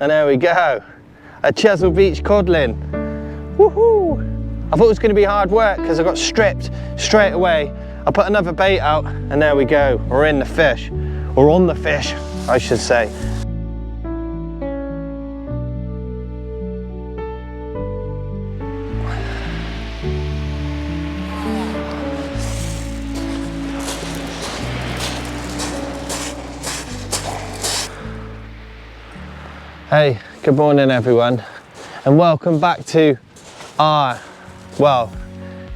And there we go. A Chesil Beach codling. Woohoo! I thought it was going to be hard work because I got stripped straight away. I put another bait out and there we go. We're in the fish. Or on the fish, I should say. Hey, good morning everyone, and welcome back to our, well,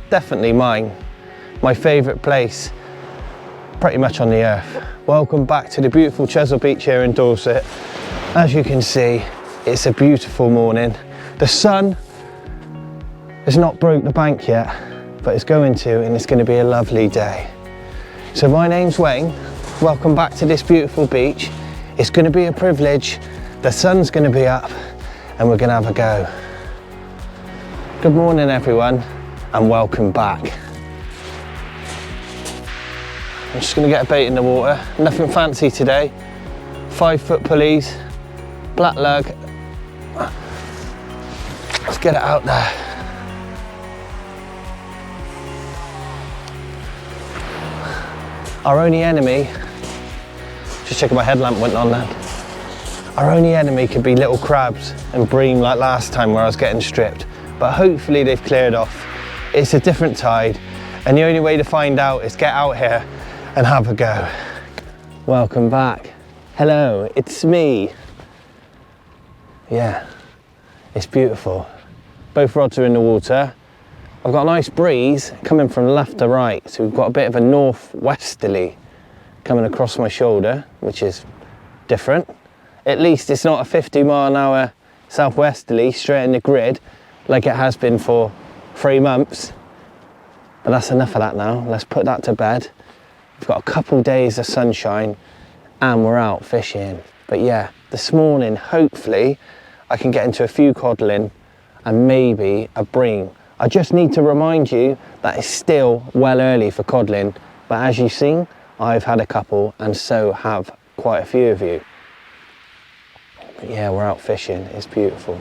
definitely mine, my favourite place pretty much on the earth. Welcome back to the beautiful Chesil Beach here in Dorset. As you can see, it's a beautiful morning. The sun has not broke the bank yet, but it's going to, and it's going to be a lovely day. So my name's Wayne, welcome back to this beautiful beach. It's going to be a privilege. The sun's going to be up and we're going to have a go. Good morning everyone and welcome back. I'm just going to get a bait in the water, nothing fancy today. 5-foot pulleys, black lug. Let's get it out there. Our only enemy, just checking my headlamp went on there. Our only enemy could be little crabs and bream like last time where I was getting stripped, but hopefully they've cleared off. It's a different tide and the only way to find out is get out here and have a go. Welcome back. Hello, it's me. Yeah, it's beautiful. Both rods are in the water. I've got a nice breeze coming from left to right, so we've got a bit of a northwesterly coming across my shoulder, which is different. At least it's not a 50-mile-an-hour southwesterly straight in the grid like it has been for 3 months. But that's enough of that now. Let's put that to bed. We've got a couple days of sunshine and we're out fishing. But yeah, this morning, hopefully, I can get into a few codling and maybe a bream. I just need to remind you that it's still well early for codling. But as you've seen, I've had a couple and so have quite a few of you. But yeah, we're out fishing, it's beautiful.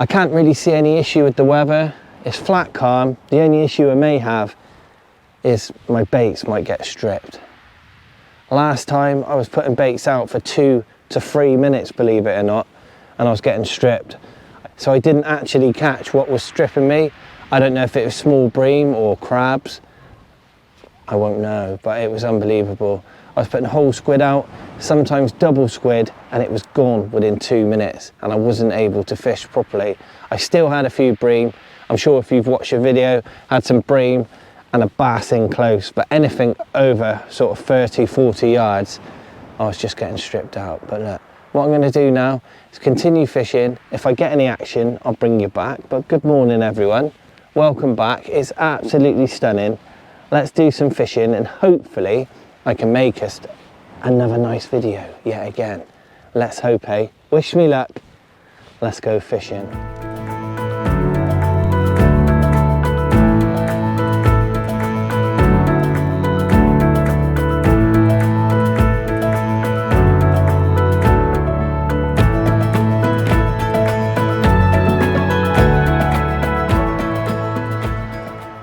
I can't really see any issue with the weather. It's flat calm. The only issue I may have is my baits might get stripped. Last time I was putting baits out for 2 to 3 minutes, believe it or not, and I was getting stripped. So I didn't actually catch what was stripping me. I don't know if it was small bream or crabs. I won't know, but it was unbelievable. I was putting whole squid out, sometimes double squid, and it was gone within 2 minutes, and I wasn't able to fish properly. I still had a few bream. I'm sure if you've watched the video, had some bream and a bass in close, but anything over sort of 30, 40 yards, I was just getting stripped out. But look, what I'm gonna do now is continue fishing. If I get any action, I'll bring you back. But good morning, everyone. Welcome back. It's absolutely stunning. Let's do some fishing and hopefully I can make us another nice video yet again. Let's hope, eh? Wish me luck. Let's go fishing.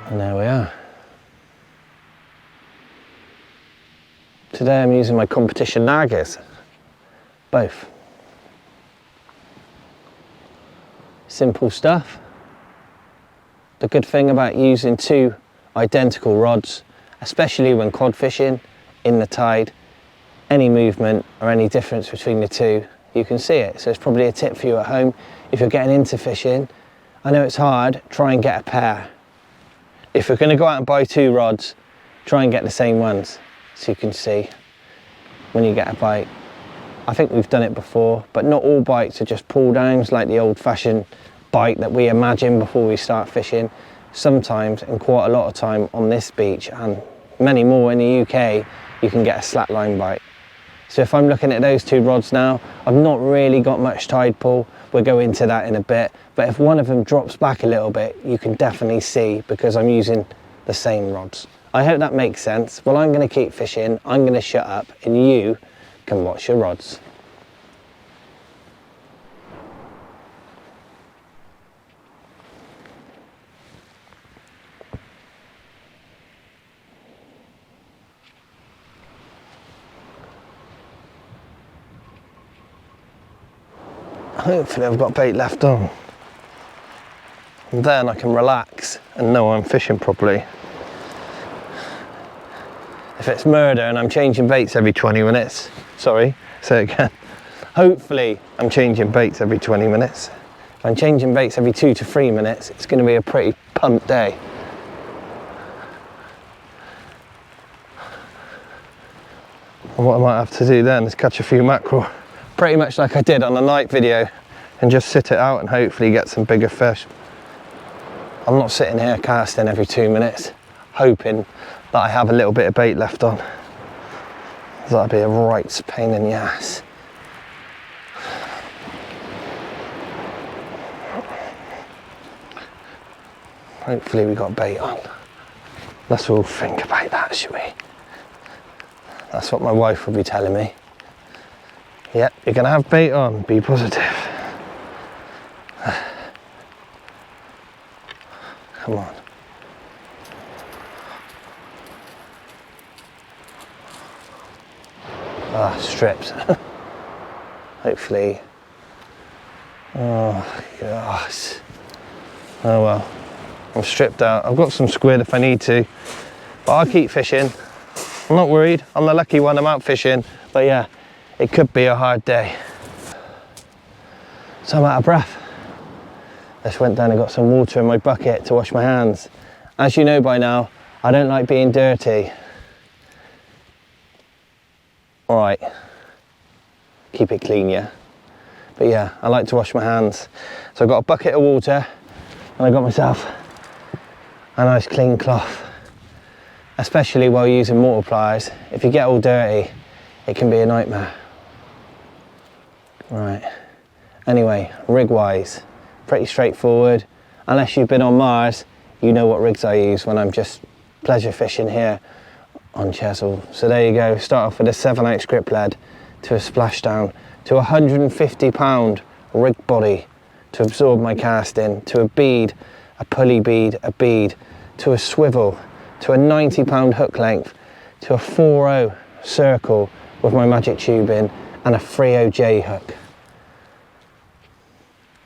And there we are. Today I'm using my competition naggers, both. Simple stuff. The good thing about using 2 identical rods, especially when cod fishing in the tide, any movement or any difference between the 2, you can see it. So it's probably a tip for you at home. If you're getting into fishing, I know it's hard, try and get a pair. If you're going to go out and buy 2 rods, try and get the same ones. So you can see when you get a bite. I think we've done it before, but not all bites are just pull downs like the old-fashioned bite that we imagine before we start fishing. Sometimes, and quite a lot of time on this beach and many more in the UK, you can get a slackline bite. So if I'm looking at those 2 rods now, I've not really got much tide pull. We'll go into that in a bit, but if one of them drops back a little bit, you can definitely see because I'm using the same rods. I hope that makes sense. Well, I'm going to keep fishing, I'm going to shut up, and you can watch your rods. Hopefully I've got bait left on. And then I can relax and know I'm fishing properly. If it's murder and I'm changing baits every 20 minutes, sorry, say it again. Hopefully I'm changing baits every 20 minutes. If I'm changing baits every 2 to 3 minutes, it's going to be a pretty pumped day. And what I might have to do then is catch a few mackerel, pretty much like I did on the night video, and just sit it out and hopefully get some bigger fish. I'm not sitting here casting every 2 minutes, hoping that I have a little bit of bait left on. That'd be a right pain in the ass. Hopefully we got bait on. Let's all think about that, shall we? That's what my wife will be telling me. Yep, you're gonna have bait on, be positive. Come on. Ah, strips. Hopefully. Oh, gosh. Oh well. I'm stripped out. I've got some squid if I need to. But I'll keep fishing. I'm not worried. I'm the lucky one. I'm out fishing. But yeah, it could be a hard day. So I'm out of breath. Just went down and got some water in my bucket to wash my hands. As you know by now, I don't like being dirty. Alright, keep it clean, yeah? But yeah, I like to wash my hands. So I got a bucket of water and I got myself a nice clean cloth. Especially while using mortar pliers. If you get all dirty, it can be a nightmare. Right, anyway, rig wise, pretty straightforward. Unless you've been on Mars, you know what rigs I use when I'm just pleasure fishing here on Chesil. So there you go, start off with a 7-ounce grip lead to a splashdown, to a 150-pound rig body to absorb my casting, to a bead, a pulley bead, a bead, to a swivel, to a 90-pound hook length, to a 4-0 circle with my magic tubing and a 3-0 J hook.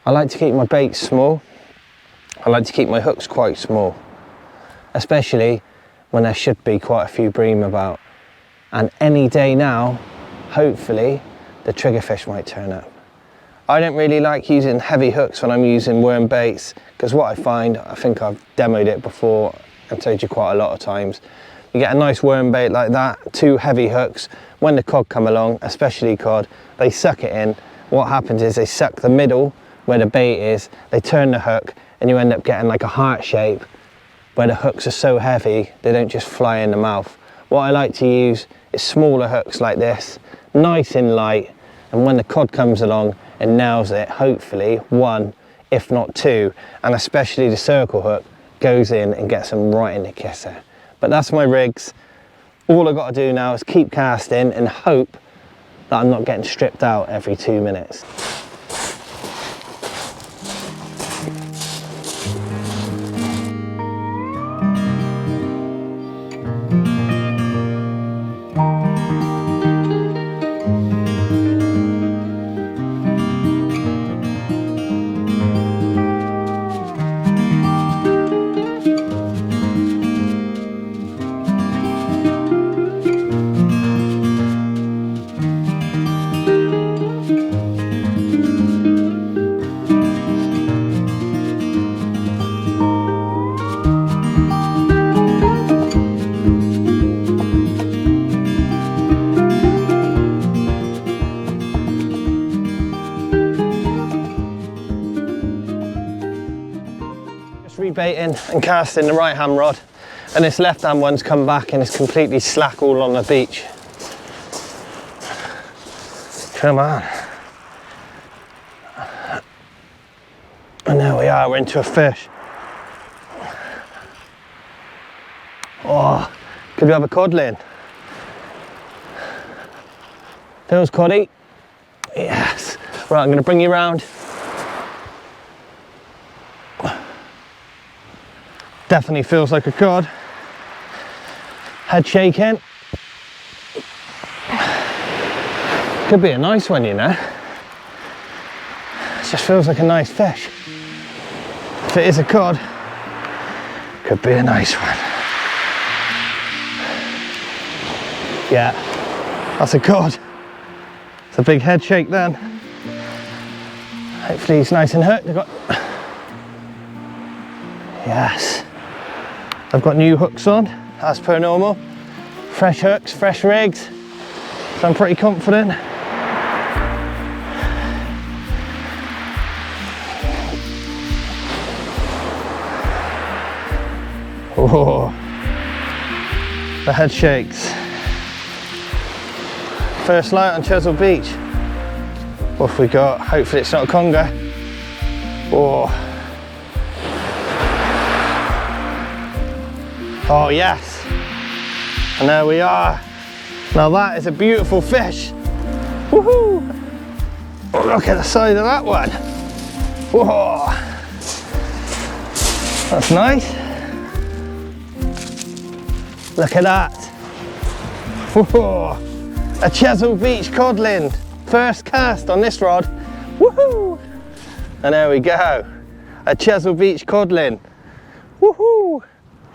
I like to keep my baits small. I like to keep my hooks quite small, especially when there should be quite a few bream about. And any day now, hopefully, the triggerfish might turn up. I don't really like using heavy hooks when I'm using worm baits, because what I find, I think I've demoed it before and told you quite a lot of times, you get a nice worm bait like that, 2 heavy hooks, when the cod come along, especially cod, they suck it in. What happens is they suck the middle where the bait is, they turn the hook, and you end up getting like a heart shape where the hooks are so heavy they don't just fly in the mouth. What I like to use is smaller hooks like this, nice and light, and when the cod comes along and nails it, hopefully 1 if not 2, and especially the circle hook goes in and gets them right in the kisser. But that's my rigs. All I've got to do now is keep casting and hope that I'm not getting stripped out every 2 minutes. Rebaiting and casting the right hand rod, and this left hand one's come back and it's completely slack all on the beach. Come on. And there we are, we're into a fish. Oh, Could we have a codling? Feels coddy. Yes. Right, I'm going to bring you round. Definitely feels like a cod. Head shaking. Could be a nice one, you know. It just feels like a nice fish. If it is a cod, could be a nice one. Yeah, that's a cod. It's a big head shake then. Hopefully he's nice and hooked. Yes. I've got new hooks on, as per normal. Fresh hooks, fresh rigs. So I'm pretty confident. Oh, the head shakes. First light on Chesil Beach. What have we got? Hopefully it's not a conger. Oh. Oh yes. And there we are. Now that is a beautiful fish. Woohoo! Oh, look at the side of that one. Whoa. That's nice. Look at that. Whoa. A Chesil Beach codling. First cast on this rod. Woohoo! And there we go. A Chesil Beach codling. Woohoo!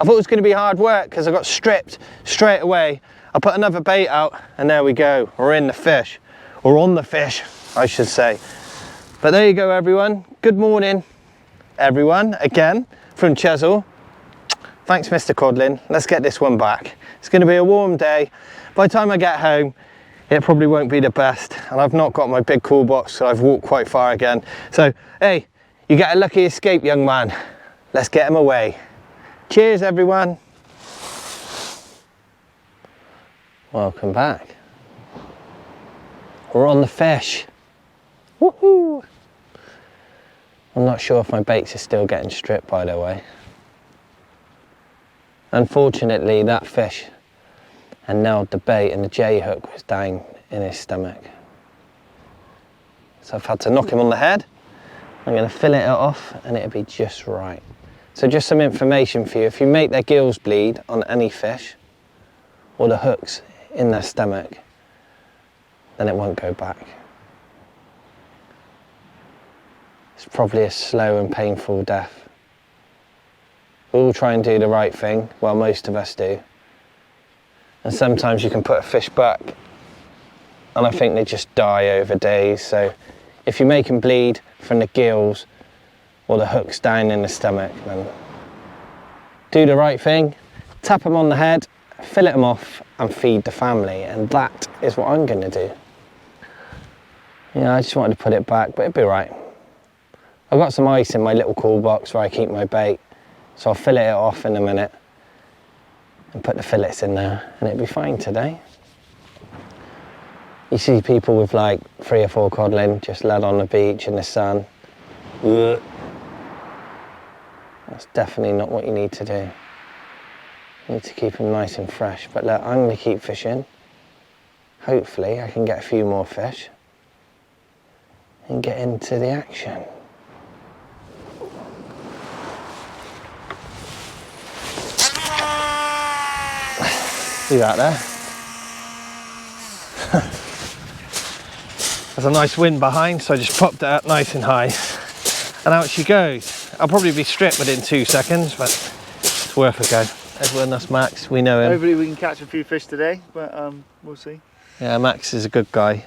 I thought it was going to be hard work because I got stripped straight away. I put another bait out and there we go. We're in the fish. Or on the fish, I should say. But there you go, everyone. Good morning, everyone, again from Chesil. Thanks, Mr. Codlin. Let's get this one back. It's going to be a warm day. By the time I get home, it probably won't be the best. And I've not got my big cool box, so I've walked quite far again. So, hey, you get a lucky escape, young man. Let's get him away. Cheers, everyone. Welcome back. We're on the fish. Woohoo! I'm not sure if my baits are still getting stripped, by the way. Unfortunately, that fish had nailed the bait and the J hook was down in his stomach. So I've had to knock him on the head. I'm going to fillet it off and it'll be just right. So just some information for you. If you make their gills bleed on any fish or the hooks in their stomach, then it won't go back. It's probably a slow and painful death. We all try and do the right thing, well, most of us do. And sometimes you can put a fish back and I think they just die over days. So if you make them bleed from the gills or the hooks down in the stomach, then do the right thing, tap them on the head, fillet them off and feed the family. And that is what I'm gonna do. Yeah, I just wanted to put it back, but it'll be right. I've got some ice in my little cool box where I keep my bait. So I'll fillet it off in a minute and put the fillets in there and it'll be fine today. You see people with like 3 or 4 codling just laid on the beach in the sun. Ugh. That's definitely not what you need to do. You need to keep them nice and fresh. But look, I'm going to keep fishing. Hopefully I can get a few more fish and get into the action. See that there? There's a nice wind behind, so I just popped it up nice and high. And out she goes. I'll probably be stripped within 2 seconds, but it's worth a go. Everyone, that's Max, we know him. Hopefully we can catch a few fish today, but we'll see. Yeah, Max is a good guy.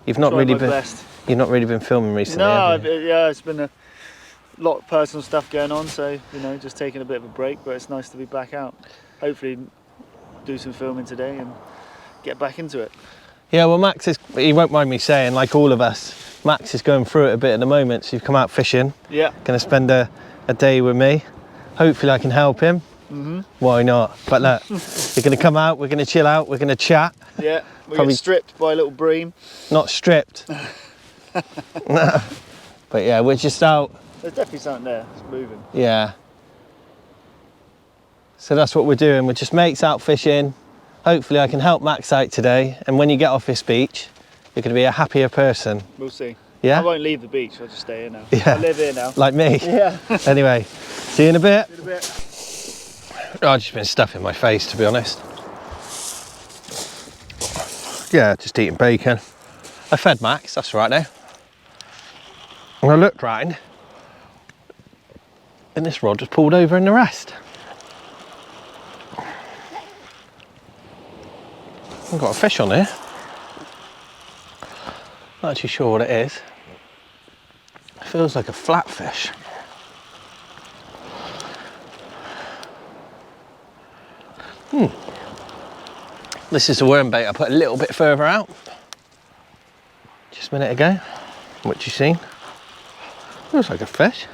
You've not really been filming recently, have you? Yeah, it's been a lot of personal stuff going on, so you know, just taking a bit of a break, but it's nice to be back out. Hopefully do some filming today and get back into it. Yeah, well, Max is, he won't mind me saying, like all of us, Max is going through it a bit at the moment, so you've come out fishing. Yeah. Going to spend a day with me. Hopefully I can help him. Mm-hmm. Why not? But look, you're going to come out, we're going to chill out, we're going to chat. Yeah, we're going to get stripped by a little bream. Not stripped. No. But yeah, we're just out. There's definitely something there, it's moving. Yeah. So that's what we're doing. We're just mates out fishing. Hopefully I can help Max out today. And when you get off this beach, you're going to be a happier person. We'll see. Yeah? I won't leave the beach, I'll just stay here now. Yeah. I live here now. Like me. Yeah. Anyway, see you in a bit. See you in a bit. I've just been stuffing my face, to be honest. Yeah, just eating bacon. I fed Max, that's right now. And I looked round, and this rod was pulled over in the rest. I've got a fish on here. Not actually sure what it is. It feels like a flatfish. This is the worm bait I put a little bit further out just a minute ago. What you seen? Looks like a fish.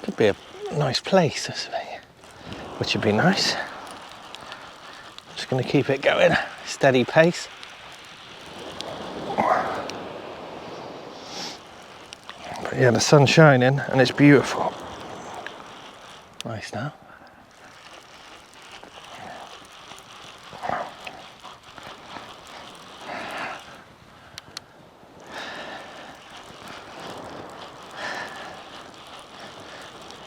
Could be a nice place, this way, which would be nice. Just going to keep it going, steady pace. But yeah, the sun's shining and it's beautiful. Nice now.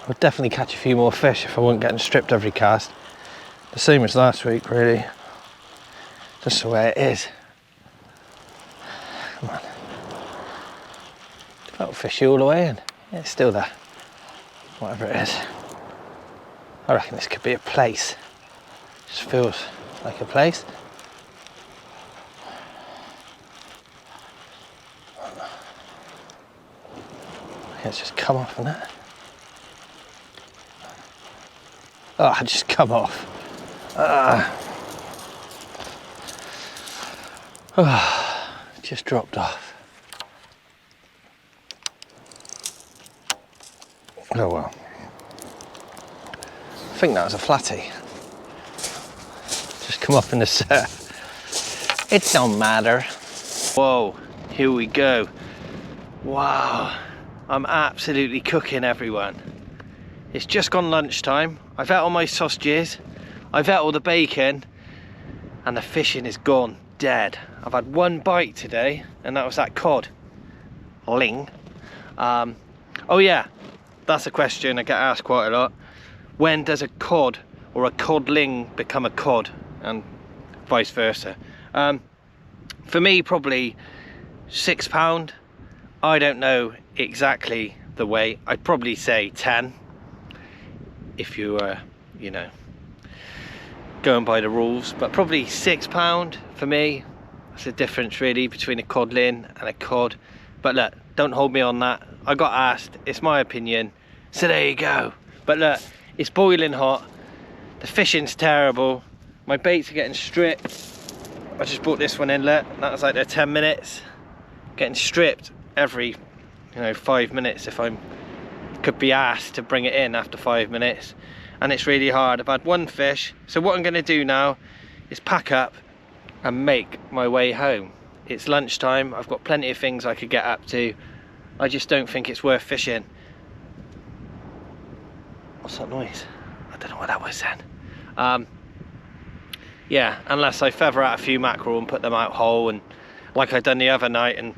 I'll definitely catch a few more fish if I wasn't getting stripped every cast. The same as last week, really. Just the way it is. Come on. Felt fishy all the way in. Yeah, it's still there. Whatever it is. I reckon this could be a place. Just feels like a place. It's just come off, isn't it? Oh, I just come off. Just dropped off. Oh well. I think that was a flatty. Just come up in the surf. It don't matter. Whoa, here we go. Wow, I'm absolutely cooking, everyone. It's just gone lunchtime. I've ate all my sausages, I've ate all the bacon, and the fishing is gone dead. I've had one bite today, and that was that cod. Ling. Oh yeah, that's a question I get asked quite a lot. When does a cod or a codling become a cod, and vice versa? For me, probably £6. I don't know exactly the weight. I'd probably say 10 if you were, you know, going by the rules, but probably £6 for me. That's the difference really between a codling and a cod. But look, don't hold me on that. I got asked, it's my opinion, so there you go. But look, it's boiling hot, the fishing's terrible, my baits are getting stripped. I just brought this one in, look, that was like there 10 minutes. Getting stripped every, 5 minutes if I could be asked to bring it in after 5 minutes. And it's really hard. I've had one fish, so what I'm going to do now is pack up and make my way home. It's lunchtime, I've got plenty of things I could get up to. I just don't think it's worth fishing. What's that noise? I don't know what that was then. Yeah, unless I feather out a few mackerel and put them out whole, and like I done the other night, and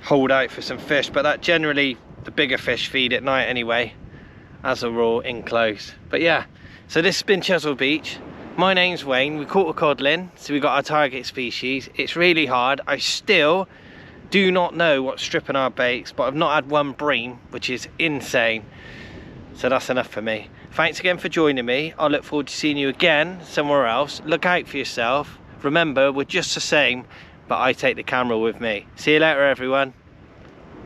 hold out for some fish. But that generally, the bigger fish feed at night anyway, as a rule, in close. But yeah, so this has been Chesil Beach. My name's Wayne. We caught a codling, so we got our target species. It's really hard. I still do not know what's stripping our baits, but I've not had one bream, which is insane. So that's enough for me. Thanks again for joining me. I look forward to seeing you again somewhere else. Look out for yourself. Remember, we're just the same, but I take the camera with me. See you later, everyone.